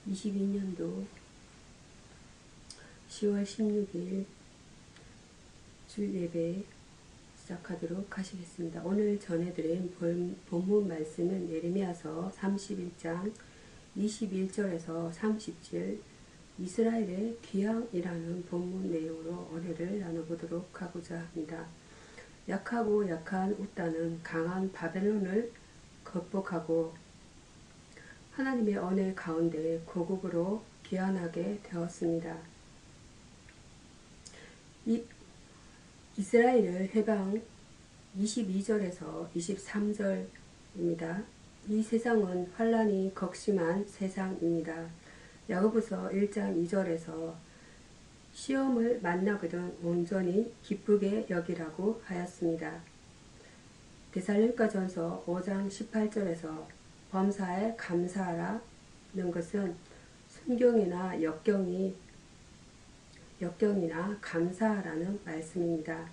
2022년도 10월 16일 주일예배 시작하도록 하시겠습니다. 오늘 전해드린 본문 말씀은 예레미야서 31장 21절에서 30절 이스라엘의 귀향이라는 본문 내용으로 언해를 나눠보도록 하고자 합니다. 약하고 약한 웃다는 강한 바벨론을 극복하고 하나님의 언해 가운데 고국으로 귀환하게 되었습니다. 이스라엘을 해방 22절에서 23절입니다. 이 세상은 환란이 극심한 세상입니다. 야고보서 1장 2절에서 시험을 만나거든 온전히 기쁘게 여기라고 하였습니다. 데살로니가전서 5장 18절에서 범사에 감사하라는 것은 순경이나 역경이나 감사하라는 말씀입니다.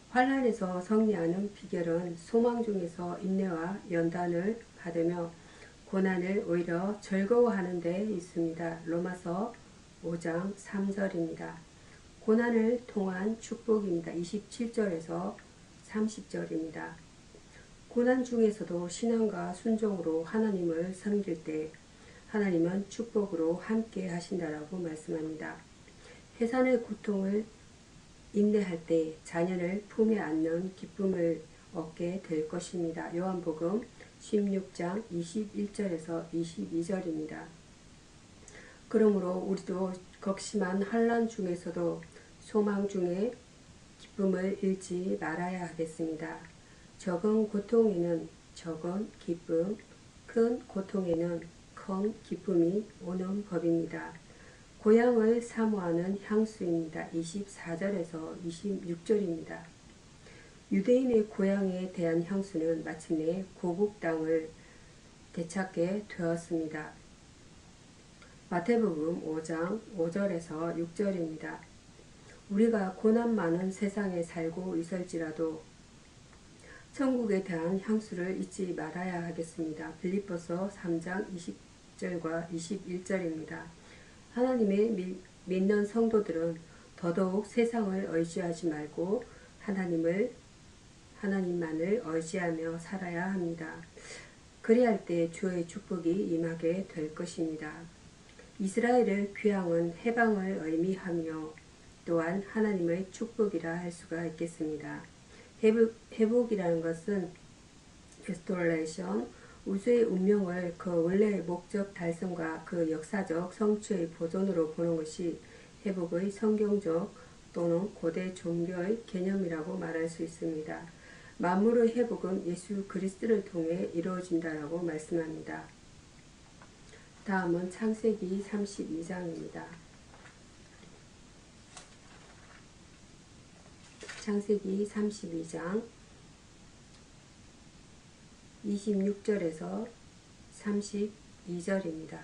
환란에서 승리하는 비결은 소망 중에서 인내와 연단을 받으며 고난을 오히려 즐거워하는 데 있습니다. 로마서 5장 3절입니다. 고난을 통한 축복입니다. 27절에서 30절입니다. 고난 중에서도 신앙과 순종으로 하나님을 섬길 때 하나님은 축복으로 함께 하신다라고 말씀합니다. 해산의 고통을 인내할 때 자녀를 품에 안는 기쁨을 얻게 될 것입니다. 요한복음 16장 21절에서 22절입니다. 그러므로 우리도 극심한 환난 중에서도 소망 중에 기쁨을 잃지 말아야 하겠습니다. 적은 고통에는 적은 기쁨, 큰 고통에는 큰 기쁨이 오는 법입니다. 고향을 사모하는 향수입니다. 24절에서 26절입니다. 유대인의 고향에 대한 향수는 마침내 고국 땅을 되찾게 되었습니다. 마태복음 5장 5절에서 6절입니다. 우리가 고난 많은 세상에 살고 있을지라도 천국에 대한 향수를 잊지 말아야 하겠습니다. 빌립보서 3장 20절과 21절입니다. 하나님의 믿는 성도들은 더더욱 세상을 의지하지 말고 하나님만을 의지하며 살아야 합니다. 그리할 때 주의 축복이 임하게 될 것입니다. 이스라엘의 귀향은 해방을 의미하며 또한 하나님의 축복이라 할 수가 있겠습니다. 회복이라는 것은 restoration, 우주의 운명을 그 원래의 목적 달성과 그 역사적 성취의 보존으로 보는 것이 회복의 성경적 또는 고대 종교의 개념이라고 말할 수 있습니다. 만물의 회복은 예수 그리스도를 통해 이루어진다라고 말씀합니다. 다음은 창세기 32장입니다. 창세기 32장 26절에서 32절입니다.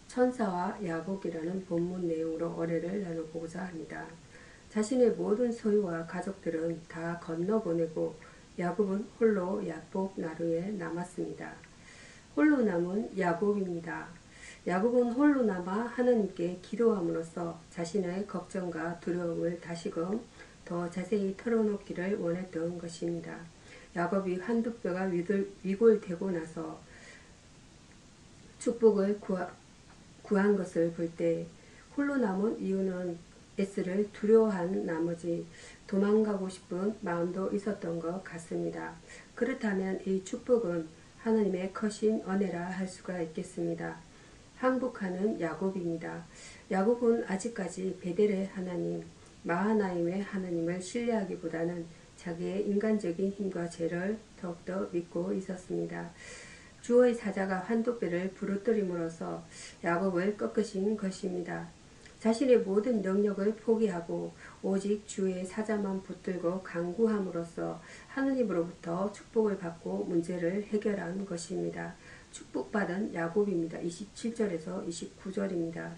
천사와 야복이라는 본문 내용으로 언해를 나눠보고자 합니다. 자신의 모든 소유와 가족들은 다 건너보내고 야곱은 홀로 야복 나루에 남았습니다. 홀로 남은 야곱입니다. 야곱은 홀로 남아 하나님께 기도함으로써 자신의 걱정과 두려움을 다시금 더 자세히 털어놓기를 원했던 것입니다. 야곱이 한두 뼈가 위골되고 나서 축복을 구한 것을 볼 때 홀로 남은 이유는 에스를 두려워한 나머지 도망가고 싶은 마음도 있었던 것 같습니다. 그렇다면 이 축복은 하나님의 크신 은혜라 할 수가 있겠습니다. 항복하는 야곱입니다. 야곱은 아직까지 베델의 하나님, 마하나임의 하나님을 신뢰하기보다는 자기의 인간적인 힘과 죄를 더욱더 믿고 있었습니다. 주의 사자가 환도뼈를 부러뜨림으로써 야곱을 꺾으신 것입니다. 자신의 모든 능력을 포기하고 오직 주의 사자만 붙들고 간구함으로써 하느님으로부터 축복을 받고 문제를 해결한 것입니다. 축복받은 야곱입니다. 27절에서 29절입니다.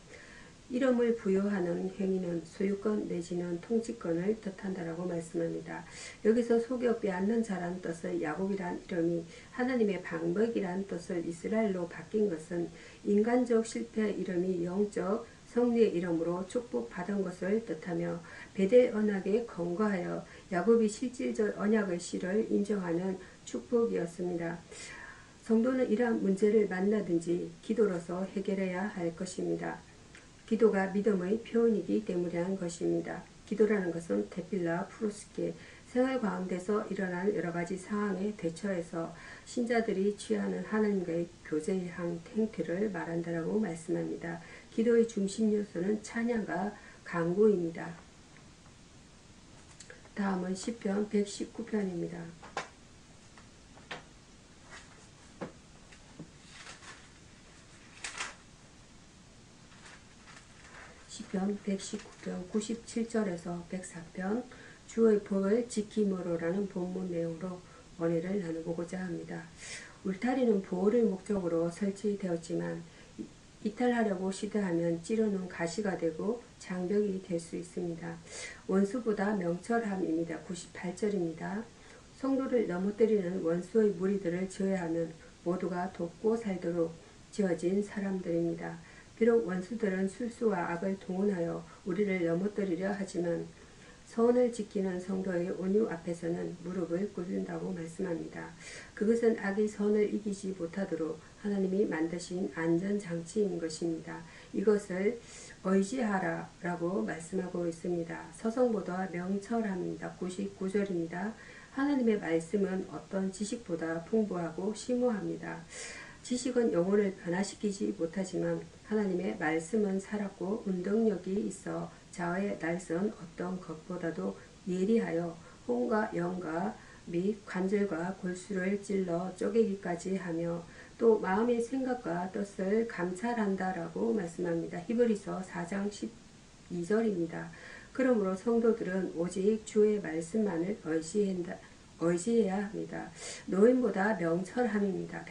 이름을 부여하는 행위는 소유권 내지는 통치권을 뜻한다라고 말씀합니다. 여기서 속여 빼앗는 자란 뜻의 야곱이란 이름이 하나님의 방백이란 뜻을 이스라엘로 바뀐 것은 인간적 실패의 이름이 영적 성리의 이름으로 축복받은 것을 뜻하며 베델 언약에 건거하여 야곱이 실질적 언약의 실을 인정하는 축복이었습니다. 성도는 이러한 문제를 만나든지 기도로서 해결해야 할 것입니다. 기도가 믿음의 표현이기 때문이라는 것입니다. 기도라는 것은 테필라 프로스케 생활 가운데서 일어날 여러가지 상황에 대처해서 신자들이 취하는 하나님과의 교제의 행태를 말한다라고 말씀합니다. 기도의 중심 요소는 찬양과 간구입니다. 다음은 시편 119편입니다. 시편 119편 97절에서 104편 주의 법을 지킴으로라는 본문 내용으로 은혜를 나눠보고자 합니다. 울타리는 보호를 목적으로 설치되었지만 이탈하려고 시도하면 찌르는 가시가 되고 장벽이 될 수 있습니다. 원수보다 명철함입니다. 98절입니다. 성도를 넘어뜨리는 원수의 무리들을 제외하면 모두가 돕고 살도록 지어진 사람들입니다. 비록 원수들은 술수와 악을 동원하여 우리를 넘어뜨리려 하지만 선을 지키는 성도의 온유 앞에서는 무릎을 꿇는다고 말씀합니다. 그것은 악이 선을 이기지 못하도록 하나님이 만드신 안전장치인 것입니다. 이것을 의지하라라고 말씀하고 있습니다. 서성보다 명철함입니다. 99절입니다. 하나님의 말씀은 어떤 지식보다 풍부하고 심오합니다. 지식은 영혼을 변화시키지 못하지만 하나님의 말씀은 살았고 운동력이 있어 자아의 날선 어떤 것보다도 예리하여 혼과 영과 및 관절과 골수를 찔러 쪼개기까지 하며 또 마음의 생각과 뜻을 감찰한다라고 말씀합니다. 히브리서 4장 12절입니다. 그러므로 성도들은 오직 주의 말씀만을 의지해야 합니다. 노인보다 명철함입니다.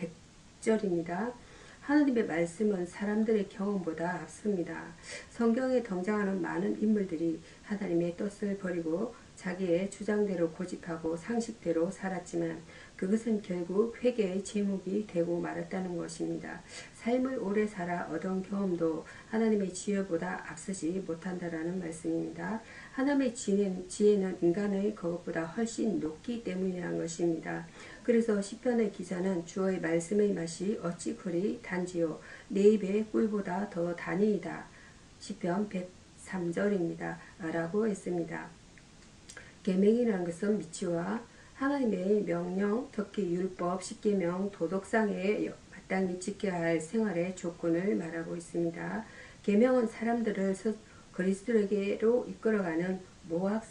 100절입니다. 하나님의 말씀은 사람들의 경험보다 앞섭니다. 성경에 등장하는 많은 인물들이 하나님의 뜻을 버리고 자기의 주장대로 고집하고 상식대로 살았지만 그것은 결국 회개의 제목이 되고 말았다는 것입니다. 삶을 오래 살아 얻은 경험도 하나님의 지혜보다 앞서지 못한다라는 말씀입니다. 하나님의 지혜는 인간의 그것보다 훨씬 높기 때문이라는 것입니다. 그래서 시편의 기자는 주의 말씀의 맛이 어찌 그리 단지요 내 입의 꿀보다 더 단이이다. 시편 103절입니다. 라고 했습니다. 계명이라는 것은 미치와 하나님의 명령, 특히 율법, 십계명, 도덕상에 마땅히 지켜야 할 생활의 조건을 말하고 있습니다. 계명은 사람들을 그리스도에게로 이끌어가는 모학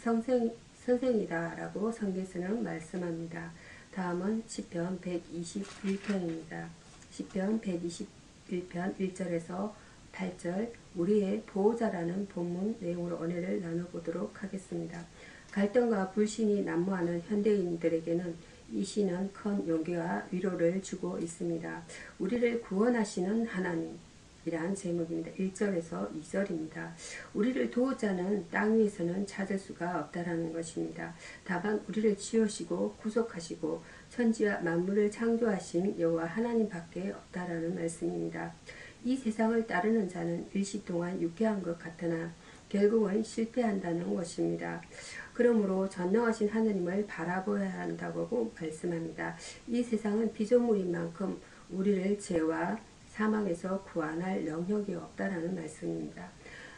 선생이다라고 성경에서는 말씀합니다. 다음은 시편 121편입니다. 시편 121편 1절에서 8절 우리의 보호자라는 본문 내용으로 은혜를 나눠보도록 하겠습니다. 갈등과 불신이 난무하는 현대인들에게는 이 시는 큰 용기와 위로를 주고 있습니다. 우리를 구원하시는 하나님 이란 제목입니다. 1절에서 2절입니다. 우리를 도우자는 땅 위에서는 찾을 수가 없다라는 것입니다. 다만 우리를 지으시고 구속하시고 천지와 만물을 창조하신 여호와 하나님밖에 없다라는 말씀입니다. 이 세상을 따르는 자는 일시 동안 유쾌한 것 같으나 결국은 실패한다는 것입니다. 그러므로 전능하신 하나님을 바라보아야 한다고 말씀합니다. 이 세상은 피조물인 만큼 우리를 죄와 사망에서 구원할 영역이 없다라는 말씀입니다.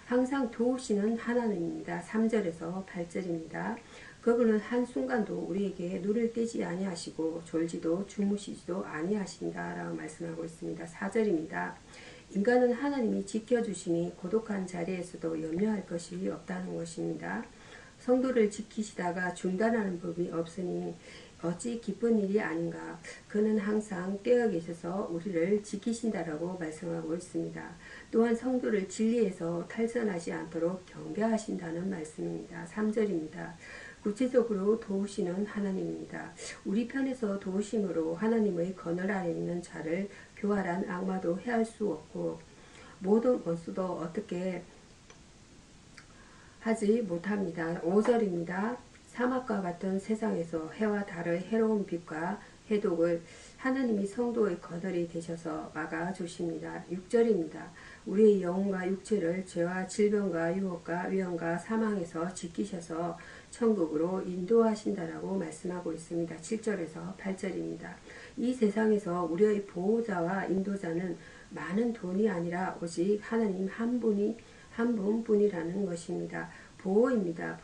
항상 도우시는 하나님입니다. 3절에서 8절입니다. 그분은 한순간도 우리에게 눈을 떼지 아니하시고 졸지도 주무시지도 아니하신다라고 말씀하고 있습니다. 4절입니다. 인간은 하나님이 지켜주시니 고독한 자리에서도 염려할 것이 없다는 것입니다. 성도를 지키시다가 중단하는 법이 없으니 어찌 기쁜 일이 아닌가. 그는 항상 깨어 계셔서 우리를 지키신다라고 말씀하고 있습니다. 또한 성도를 진리에서 탈선하지 않도록 경배하신다는 말씀입니다. 3절입니다. 구체적으로 도우시는 하나님입니다. 우리 편에서 도우심으로 하나님의 그늘 아래 있는 자를 교활한 악마도 해할 수 없고 모든 원수도 어떻게 하지 못합니다. 5절입니다. 사막과 같은 세상에서 해와 달의 해로운 빛과 해독을 하나님이 성도의 거들이 되셔서 막아주십니다. 6절입니다. 우리의 영과 육체를 죄와 질병과 유혹과 위험과 사망에서 지키셔서 천국으로 인도하신다라고 말씀하고 있습니다. 7절에서 8절입니다. 이 세상에서 우리의 보호자와 인도자는 많은 돈이 아니라 오직 하나님 한 분뿐이라는 것입니다. 보호입니다.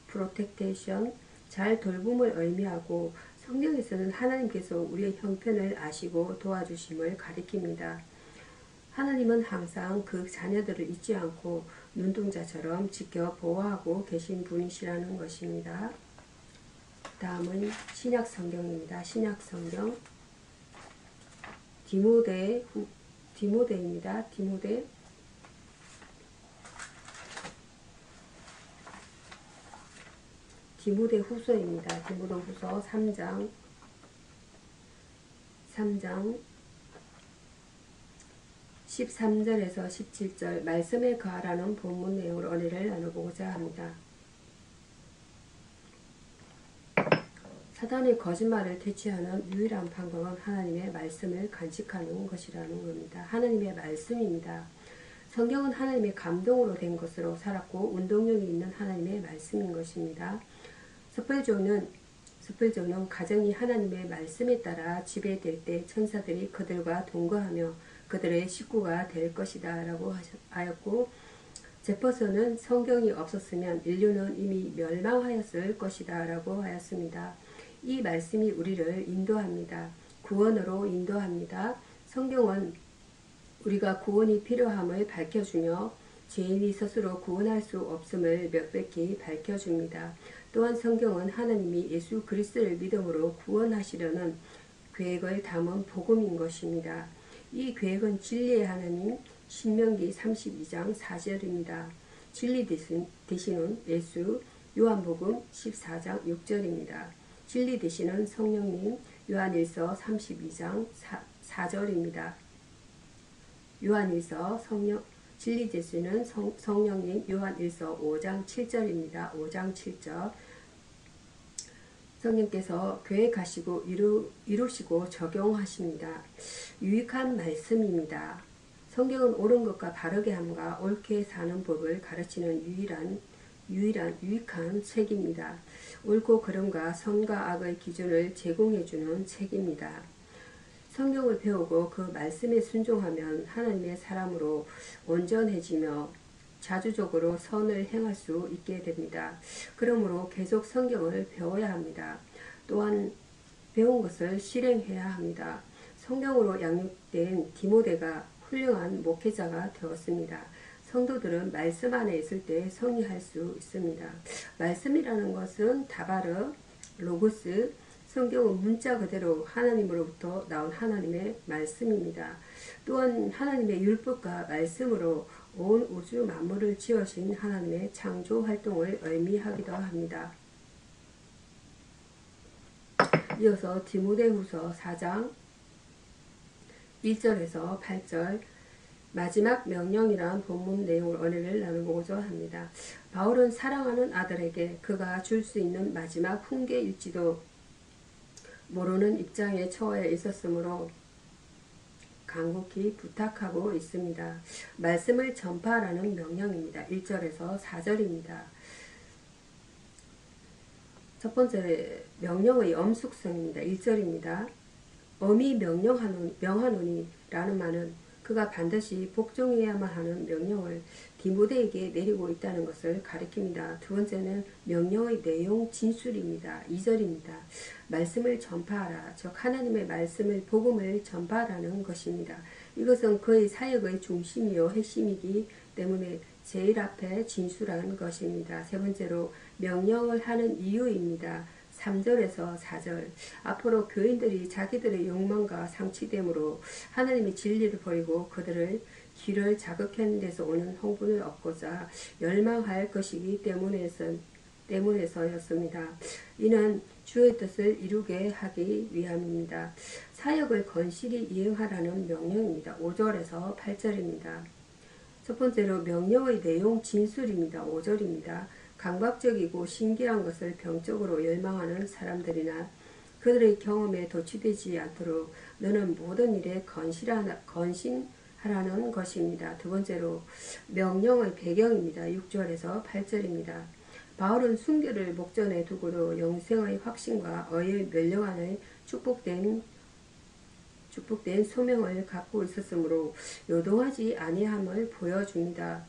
프로텍테이션, 잘 돌봄을 의미하고 성경에서는 하나님께서 우리의 형편을 아시고 도와주심을 가리킵니다. 하나님은 항상 그 자녀들을 잊지 않고 눈동자처럼 지켜 보호하고 계신 분이시라는 것입니다. 다음은 신약 성경입니다. 신약 성경 디모데입니다. 디모데 후서입니다. 디모데 후서 3장 13절에서 17절 말씀에 거하라는 본문 내용으로 은혜를 나눠보고자 합니다. 사단의 거짓말을 퇴치하는 유일한 방법은 하나님의 말씀을 간직하는 것이라는 겁니다. 하나님의 말씀입니다. 성경은 하나님의 감동으로 된 것으로 살았고 운동력이 있는 하나님의 말씀인 것입니다. 스펄전은 가정이 하나님의 말씀에 따라 지배될 때 천사들이 그들과 동거하며 그들의 식구가 될 것이다 라고 하였고, 제퍼슨은 성경이 없었으면 인류는 이미 멸망하였을 것이다 라고 하였습니다. 이 말씀이 우리를 인도합니다. 구원으로 인도합니다. 성경은 우리가 구원이 필요함을 밝혀주며 죄인이 스스로 구원할 수 없음을 명백히 밝혀줍니다. 또한 성경은 하나님이 예수 그리스도를 믿음으로 구원하시려는 계획을 담은 복음인 것입니다. 이 계획은 진리의 하나님, 신명기 32장 4절입니다. 진리 되시는 예수, 요한복음 14장 6절입니다. 진리 되시는 성령님, 요한일서 32장 4절입니다. 요한일서 진리 되시는 성령님, 요한일서 5장 7절입니다. 5장 7절. 성령께서 계획하시고 이루시고 적용하십니다. 유익한 말씀입니다. 성경은 옳은 것과 바르게 함과 옳게 사는 법을 가르치는 유익한 책입니다. 옳고 그름과 선과 악의 기준을 제공해주는 책입니다. 성경을 배우고 그 말씀에 순종하면 하나님의 사람으로 온전해지며 자주적으로 선을 행할 수 있게 됩니다. 그러므로 계속 성경을 배워야 합니다. 또한 배운 것을 실행해야 합니다. 성경으로 양육된 디모데가 훌륭한 목회자가 되었습니다. 성도들은 말씀 안에 있을 때 승리할 수 있습니다. 말씀이라는 것은 다바르, 로고스, 성경은 문자 그대로 하나님으로부터 나온 하나님의 말씀입니다. 또한 하나님의 율법과 말씀으로 온 우주 만물을 지으신 하나님의 창조 활동을 의미하기도 합니다. 이어서 디모데후서 4장 1절에서 8절 마지막 명령이란 본문 내용을 은혜를 나누고자 합니다. 바울은 사랑하는 아들에게 그가 줄 수 있는 마지막 훈계일지도 모르는 입장에 처해 있었으므로 간곡히 부탁하고 있습니다. 말씀을 전파하라는 명령입니다. 1절에서 4절입니다. 첫 번째 명령의 엄숙성입니다. 1절입니다. 엄히 명하노니 라는 말은 그가 반드시 복종해야만 하는 명령을 디모데에게 내리고 있다는 것을 가리킵니다. 두 번째는 명령의 내용 진술입니다. 2절입니다. 말씀을 전파하라. 즉 하나님의 말씀을 복음을 전파하라는 것입니다. 이것은 그의 사역의 중심이요 핵심이기 때문에 제일 앞에 진술한 것입니다. 세 번째로 명령을 하는 이유입니다. 3절에서 4절 앞으로 교인들이 자기들의 욕망과 상치됨으로 하나님의 진리를 버리고 그들을 귀를 자극하는 데서 오는 흥분을 얻고자 열망할 것이기 때문에서였습니다. 이는 주의 뜻을 이루게 하기 위함입니다. 사역을 건실히 이행하라는 명령입니다. 5절에서 8절입니다. 첫 번째로 명령의 내용 진술입니다. 5절입니다. 강박적이고 신기한 것을 병적으로 열망하는 사람들이나 그들의 경험에 도취되지 않도록 너는 모든 일에 건신하라는 것입니다. 두 번째로 명령의 배경입니다. 6절에서 8절입니다. 바울은 순교를 목전에 두고도 영생의 확신과 의의 멸령 안에 축복된 소명을 갖고 있었으므로 요동하지 아니함을 보여줍니다.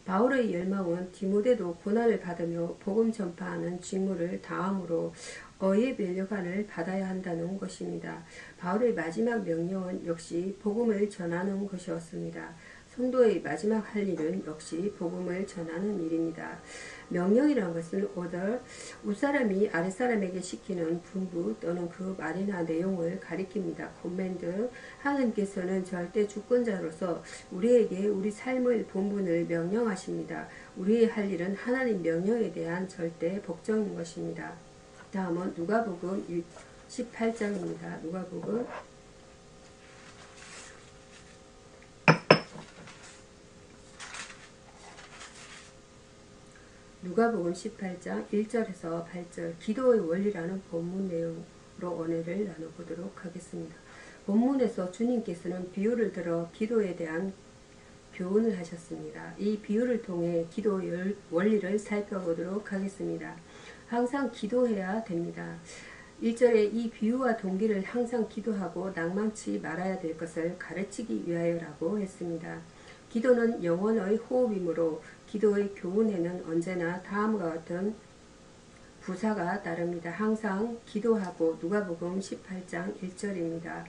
바울의 열망은 디모데도 고난을 받으며 복음 전파하는 직무를 다함으로 의의 멸류관을 받아야 한다는 것입니다. 바울의 마지막 명령은 역시 복음을 전하는 것이었습니다. 성도의 마지막 할 일은 역시 복음을 전하는 일입니다. 명령이라는 것은 order, 윗사람이 아랫사람에게 시키는 분부 또는 그 말이나 내용을 가리킵니다. command, 하나님께서는 절대 주권자로서 우리에게 우리 삶의 본분을 명령하십니다. 우리의 할 일은 하나님 명령에 대한 절대 복종인 것입니다. 다음은 누가복음 18장입니다. 누가복음 18장 1절에서 8절 기도의 원리라는 본문 내용으로 은혜를 나눠보도록 하겠습니다. 본문에서 주님께서는 비유를 들어 기도에 대한 교훈을 하셨습니다. 이 비유를 통해 기도의 원리를 살펴보도록 하겠습니다. 항상 기도해야 됩니다. 1절에 이 비유와 동기를 항상 기도하고 낭만치 말아야 될 것을 가르치기 위하여라고 했습니다. 기도는 영혼의 호흡이므로 기도의 교훈에는 언제나 다음과 같은 부사가 따릅니다. 항상 기도하고 누가복음 18장 1절입니다.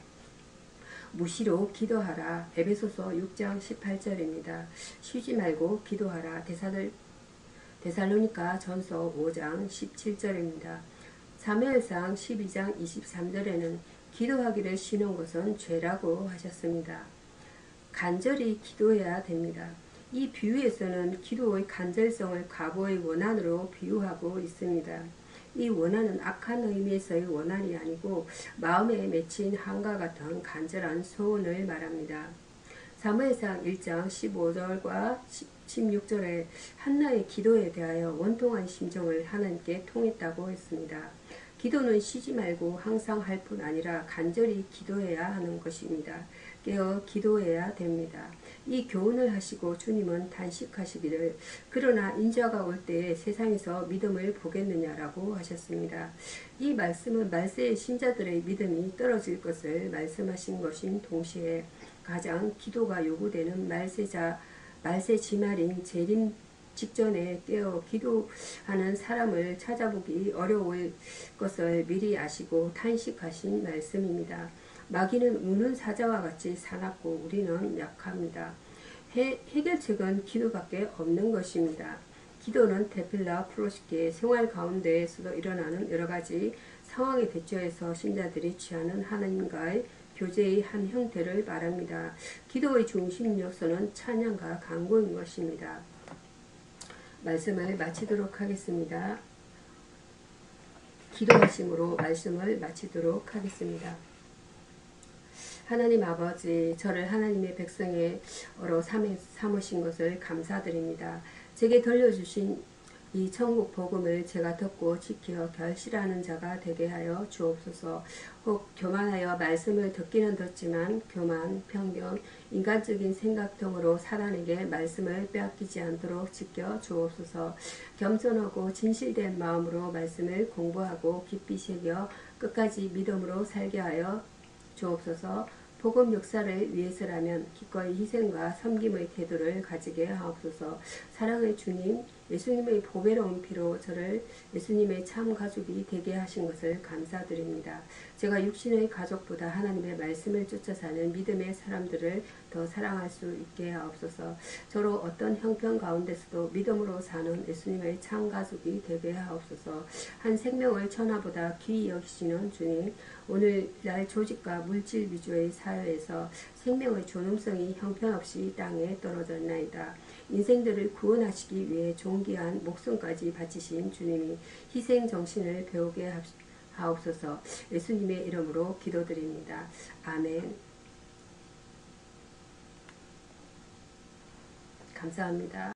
무시로 기도하라. 에베소서 6장 18절입니다. 쉬지 말고 기도하라. 데살로니가 전서 5장 17절입니다. 사무엘상 12장 23절에는 기도하기를 쉬는 것은 죄라고 하셨습니다. 간절히 기도해야 됩니다. 이 비유에서는 기도의 간절성을 과거의 원한으로 비유하고 있습니다. 이 원한은 악한 의미에서의 원한이 아니고 마음에 맺힌 한과 같은 간절한 소원을 말합니다. 사무엘상 1장 15절과 16절에 한나의 기도에 대하여 원통한 심정을 하나님께 통했다고 했습니다. 기도는 쉬지 말고 항상 할 뿐 아니라 간절히 기도해야 하는 것입니다. 깨어 기도해야 됩니다. 이 교훈을 하시고 주님은 단식하시기를 그러나 인자가 올 때에 세상에서 믿음을 보겠느냐라고 하셨습니다. 이 말씀은 말세의 신자들의 믿음이 떨어질 것을 말씀하신 것인 동시에 가장 기도가 요구되는 말세 지말인 재림 직전에 깨어 기도하는 사람을 찾아보기 어려울 것을 미리 아시고 탄식하신 말씀입니다. 마귀는 우는 사자와 같이 사납고 우리는 약합니다. 해결책은 기도밖에 없는 것입니다. 기도는 테필라 프로시케 생활 가운데에서도 일어나는 여러가지 상황에 대처해서 신자들이 취하는 하나님과의 교제의 한 형태를 말합니다. 기도의 중심 요소는 찬양과 간구인 것입니다. 말씀을 마치도록 하겠습니다. 기도하심으로 말씀을 마치도록 하겠습니다. 하나님 아버지, 저를 하나님의 백성으로 삼으신 것을 감사드립니다. 제게 들려주신 이 천국 복음을 제가 듣고 지켜 결실하는 자가 되게 하여 주옵소서. 혹 교만하여 말씀을 듣기는 듣지만 교만, 편견, 인간적인 생각 등으로 사단에게 말씀을 빼앗기지 않도록 지켜 주옵소서. 겸손하고 진실된 마음으로 말씀을 공부하고 깊이 새겨 끝까지 믿음으로 살게 하여 주옵소서. 복음 역사를 위해서라면 기꺼이 희생과 섬김의 태도를 가지게 하옵소서. 사랑의 주님, 예수님의 보배로운 피로 저를 예수님의 참 가족이 되게 하신 것을 감사드립니다. 제가 육신의 가족보다 하나님의 말씀을 쫓아 사는 믿음의 사람들을 더 사랑할 수 있게 하옵소서. 저로 어떤 형편 가운데서도 믿음으로 사는 예수님의 참 가족이 되게 하옵소서. 한 생명을 천하보다 귀히 여기시는 주님, 오늘날 조직과 물질 위주의 사회에서 생명의 존엄성이 형편없이 땅에 떨어졌나이다. 인생들을 구원하시기 위해 존귀한 목숨까지 바치신 주님이 희생 정신을 배우게 하옵소서. 예수님의 이름으로 기도드립니다. 아멘. 감사합니다.